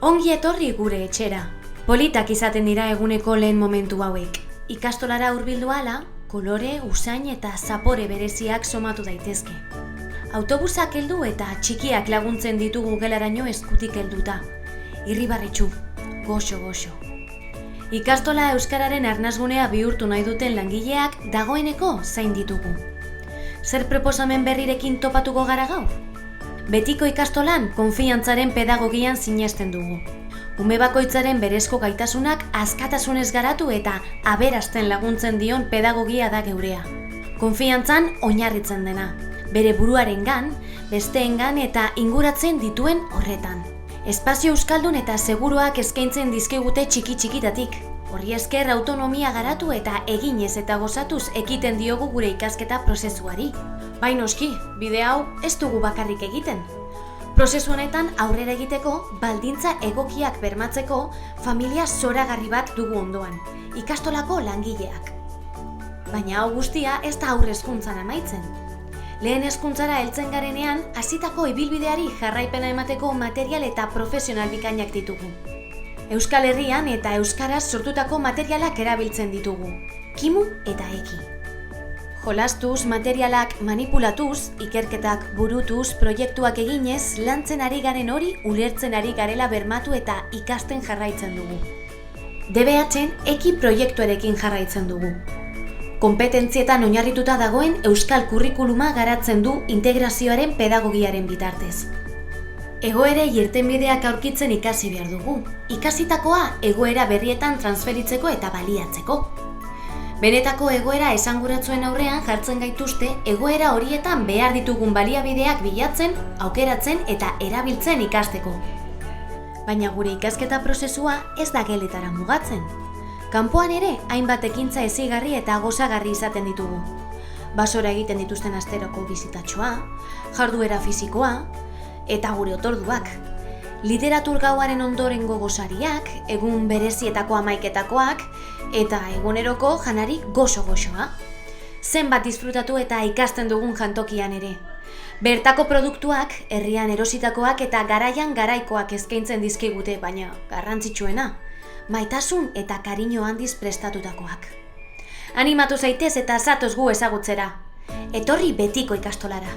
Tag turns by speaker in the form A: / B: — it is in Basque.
A: Ongi etorri gure etxera. Politak izaten dira eguneko lehen momentu hauek. Ikastolara hurbildu ahala, kolore, usain eta zapore bereziak somatu daitezke. Autobusak heldu eta txikiak laguntzen ditugu gelaraino eskutik helduta. Irribarretsu, goxo. Ikastola euskararen arnasgunea bihurtu nahi duten langileak dagoeneko zain ditugu. Zer proposamen berrirekin topatuko gara gaur? Betiko ikastolan konfiantzaren pedagogian sinesten dugu. Ume bakoitzaren berezko gaitasunak askatasunez garatu eta aberasten laguntzen dion pedagogia da geurea. Konfiantzan oinarritzen dena, bere buruarengan, besteengan eta inguratzen dituen horretan. Espazio euskaldun eta seguruak eskaintzen dizkigute txiki-txikitatik. Horri esker autonomia garatu eta eginez eta gozatuz ekiten diogu gure ikasketa prozesuari. Bai noski, bide hau ez dugu bakarrik egiten. Prozesu honetan aurrera egiteko, baldintza egokiak bermatzeko, familia zoragarri bat dugu ondoan, ikastolako langileak. Baina hau guztia ez da aurre hezkuntzan amaitzen. Lehen hezkuntzara heltzen garenean, hasitako ibilbideari jarraipena emateko material eta profesional bikainak ditugu. Euskal Herrian eta euskaraz sortutako materialak erabiltzen ditugu, kimu eta eki. Jolastuz, materialak manipulatuz, ikerketak burutuz, proiektuak eginez, lantzen ari garen hori ulertzen ari garela bermatu eta ikasten jarraitzen dugu. DBH-en eki proiektuarekin jarraitzen dugu. Konpetentzietan oinarrituta dagoen euskal kurrikuluma garatzen du integrazioaren pedagogiaren bitartez. Egoerei irtenbideak aurkitzen ikasi behar dugu. Ikasitakoa egoera berrietan transferitzeko eta baliatzeko. Benetako egoera esanguratsuen aurrean jartzen gaituzte egoera horietan behar ditugun baliabideak bilatzen, aukeratzen eta erabiltzen ikasteko. Baina gure ikasketa prozesua ez da geletara mugatzen. Kanpoan ere hainbat ekintza hezigarri eta gozagarri izaten ditugu. Basora egiten dituzten asteroko bizitatxoa, jarduera fisikoa, eta gure otorduak. Literatur gauaren ondorengo gozariak, egun berezietako hamaiketakoak, eta eguneroko janari goxo-goxoa. Zenbat disfrutatu eta ikasten dugun jantokian ere. Bertako produktuak, herrian erositakoak eta garaian garaikoak eskaintzen dizkigute, baina garrantzitsuena, maitasun eta kariño handiz prestatutakoak. Animatu zaitez eta zatoz gu ezagutzera. Etorri betiko ikastolara.